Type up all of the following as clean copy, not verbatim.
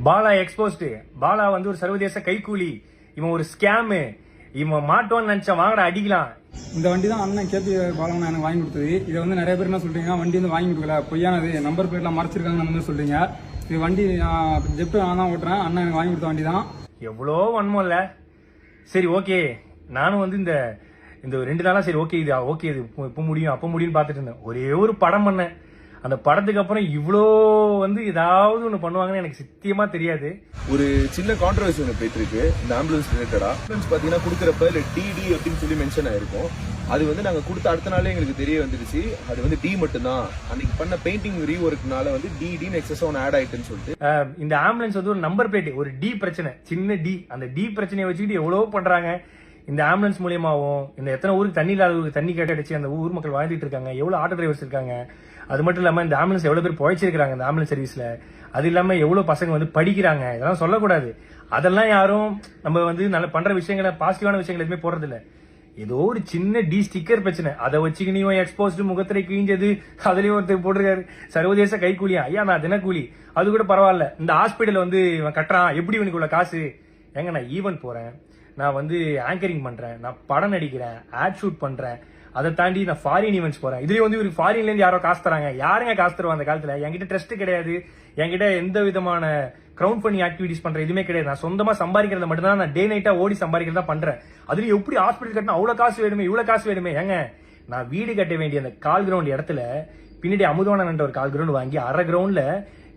Bala exposed. Bala வந்து ஒரு சர்வதேச கைக்கூலி, இவன் ஒரு ஸ்கேமு, இவன் மாட்டோன்னு நினைச்சா வாங்கடா அடிக்கலாம். இந்த வண்டி தான் அண்ணன் கேபி பாலவன் எனக்கு வாங்கி கொடுத்தது. இதை வந்து நிறைய பேர் என்ன சொல்றீங்க, வண்டி வந்து வாங்கி கொடுக்கல, பொய்யானது, நம்பர் பிளேட்லாம் மறைச்சிருக்காங்க அந்த மாதிரி சொல்றீங்க. இது வண்டி ஜெப்ட் நான் தான் ஓட்டுறேன், அண்ணன் எனக்கு வாங்கி கொடுத்த வண்டி தான். எவ்வளோ வன்மம் இல்ல. சரி ஓகே, நானும் வந்து இந்த 2 நாளா சரி ஓகே இது ஓகே இது இப்போ முடியும் அப்போ முடியும்னு பார்த்துட்டு இருந்தேன். ஒரே ஒரு படம் பண்ணேன். அந்த படத்துக்கு அப்புறம் இவ்வளோ வந்து ஏதாவது ஒன்று பண்ணுவாங்கன்னு எனக்கு சத்தியமா தெரியாது. ஒரு சின்ன கான்ட்ரவர்சி ஒன்று போயிட்டு இருக்கு இந்த ஆம்புலன்ஸ் ரிலேட்டடா. ஆம்புலன்ஸ் பாத்தீங்கன்னா கொடுக்குறப்ப டிடி அப்படின்னு சொல்லி மென்ஷன் ஆயிருக்கும். அது வந்து நாங்க கொடுத்த அடுத்த நாளே எங்களுக்கு தெரிய வந்துருச்சு அது வந்து டி மட்டும்தான். அன்னைக்கு பண்ண பெயிண்டிங் ரீஒர்க்னால வந்து டின்னு எக்ஸஸ் ஒன்று ஆட் ஆயிட்டுன்னு சொல்லிட்டு இந்த ஆம்புலன்ஸ் வந்து ஒரு நம்பர் பிளேட், ஒரு டி பிரச்சனை, சின்ன டி. அந்த டி பிரச்சனையை வச்சுக்கிட்டு எவ்வளவோ பண்றாங்க. இந்த ஆம்புலன்ஸ் மூலியமாவும் இந்த எத்தனை ஊருக்கு தண்ணி இல்லாத ஊருக்கு தண்ணி கேட்டடிச்சு அந்த ஊர் மக்கள் வாழ்ந்துட்டு இருக்காங்க. எவ்வளவு ஆட்டோ டிரைவர்ஸ் இருக்காங்க. அது மட்டும் இல்லாம இந்த ஆம்புலன்ஸ் எவ்வளவு பேர் பொழைச்சிருக்காங்க இந்த ஆம்புலன்ஸ் சர்வீஸ்ல. அது இல்லாம எவ்வளவு பசங்க வந்து படிக்கிறாங்க. இதெல்லாம் சொல்லக்கூடாது. அதெல்லாம் யாரும் நம்ம வந்து நல்ல பண்ற விஷயங்களை, பாசிட்டிவான விஷயங்கள் எதுவுமே போடுறது இல்ல. ஏதோ ஒரு சின்ன டி ஸ்டிக்கர் பிரச்சனை, அதை வச்சுக்கினியும் எக்ஸ்போஸ்ட் முகத்திரை கிழிஞ்சது, அதுலயும் ஒருத்தர் போட்டிருக்காரு சர்வதேச கைக்கூலியா. ஐயா நான் தினக்கூலி, அது கூட பரவாயில்ல. இந்த ஹாஸ்பிட்டல் வந்து இவன் கட்டுறான், எப்படி இவனுக்கு உள்ள காசு? ஏங்க நான் ஈவென்ட் போறேன், நான் வந்து ஆங்கரிங் பண்றேன், நான் படம் நடிக்கிறேன், ஆட் ஷூட் பண்றேன், அதை தாண்டி நான் ஃபாரின் ஈவெண்ட்ஸ் போறேன். இதுலயும் வந்து ஒரு ஃபாரின்ல இருந்து யாரோ காசு தராங்க. யாருங்க காசு தருவா அந்த காலத்துல? என்கிட்ட ட்ரஸ்ட் கிடையாது, என்கிட்ட எந்த விதமான கிரவுண்ட் ஃபண்டிங் ஆக்டிவிட்டிஸ் பண்ற எதுவுமே கிடையாது. நான் சொந்தமா சம்பாதிக்கிறத மட்டும் தான், நான் டே நைட்டா ஓடி சம்பாதிக்கிறதா பண்றேன். அதுலயும் எப்படி ஹாஸ்பிட்டல் கட்டினா அவ்வளவு காசு வேணுமே, இவ்வளவு காசு வேணுமே? ஏங்க நான் வீடு கட்ட வேண்டிய அந்த கால் கிரவுண்ட் இடத்துல பின்னாடி அமுதவானன் ஒரு கால் கிரவுண்ட் வாங்கி அரை கிரவுண்ட்ல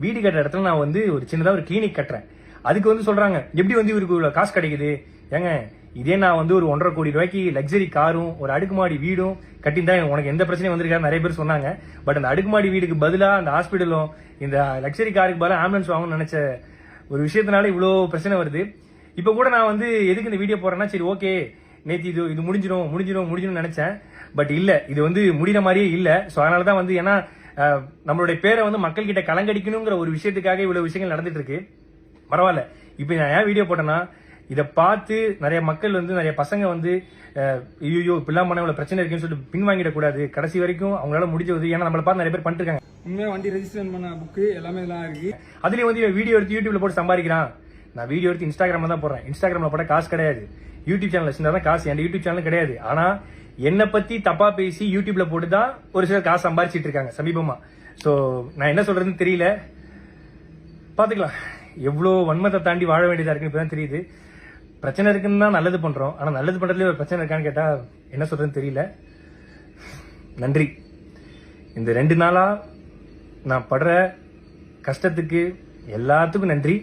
வீடு கட்டுற இடத்துல நான் வந்து ஒரு சின்னதா ஒரு கிளினிக் கட்டுறேன். அதுக்கு வந்து சொல்றாங்க எப்படி வந்து இவருக்கு இவ்வளவு காசு கிடைக்குது? ஏங்க இதே நான் வந்து ஒரு 1.5 கோடி ரூபாய்க்கு லக்ஸரி காரும் ஒரு அடுக்குமாடி வீடும் கட்டியிருந்தா உனக்கு எந்த பிரச்சனையும் வந்திருக்காரு நிறைய பேர் சொன்னாங்க. பட் அந்த அடுக்குமாடி வீடுக்கு பதிலா அந்த ஹாஸ்பிட்டலும் இந்த லக்ஸரி காருக்கு பதிலாக ஆம்புலன்ஸ் வாங்கணும்னு நினைச்ச ஒரு விஷயத்தினால இவ்வளோ பிரச்சனை வருது. இப்ப கூட நான் வந்து எதுக்கு இந்த வீடியோ போறேன்னா, சரி ஓகே நேற்று இது முடிஞ்சிடும் நினைச்சேன். பட் இல்ல, இது வந்து முடிகிற மாதிரியே இல்ல. ஸோ அதனாலதான் வந்து ஏன்னா நம்மளுடைய பேரை வந்து மக்கள் கிட்ட கலங்கடிக்கணுங்கிற ஒரு விஷயத்துக்காக இவ்வளவு விஷயங்கள் நடந்துட்டு இருக்கு. பரவாயில்ல. இப்ப நான் ஏன் வீடியோ போட்டேன்னா, இதை பார்த்து நிறைய மக்கள் வந்து நிறைய பசங்க வந்து ஐயோ இப்பெல்லாம் பண்ண இவ்வளவு பிரச்சனை இருக்குன்னு சொல்லிட்டு பின் வாங்கிடக்கூடாது. கடைசி வரைக்கும் அவங்களால முடிஞ்சது. ஏன்னா நம்மளை பார்த்து நிறைய பேர் பண்ணிட்டு இருக்காங்க. உண்மையா வண்டி ரெஜிஸ்ட்ரேஷன் பண்ண புக்கு எல்லாமே இதெல்லாம் இருக்கு. அதுலயும் வந்து வீடியோ எடுத்து யூடியூப்ல போட்டு சம்பாதிக்கிறான். நான் வீடியோ எடுத்து இன்ஸ்டாகிராம்ல தான் போடுறேன். இன்ஸ்டாகிராம்ல போட காசு கிடையாது. யூடியூப் சேனல் வச்சிருந்தா தான் காசு. என் யூடியூப் சேனல் கிடையாது. ஆனா என்னை பத்தி தப்பா பேசி யூடியூப்ல போட்டுதான் ஒரு சிலர் காசு சம்பாதிச்சிட்டு இருக்காங்க சமீபமா. சோ நான் என்ன சொல்றதுன்னு தெரியல. பாத்துக்கலாம். எவ்வளவு வன்மத்தை தாண்டி வாழ வேண்டியதா இருக்குன்னு இப்பதான் தெரியுது. பிரச்சனை இருக்குன்னு தான் நல்லது பண்றோம். ஆனா நல்லது பண்றதுல ஒரு பிரச்சனை இருக்கான்னு கேட்டா என்ன சொல்றதுன்னு தெரியல. நன்றி. இந்த 2 நாளா நான் படுற கஷ்டத்துக்கு எல்லாத்துக்கும் நன்றி.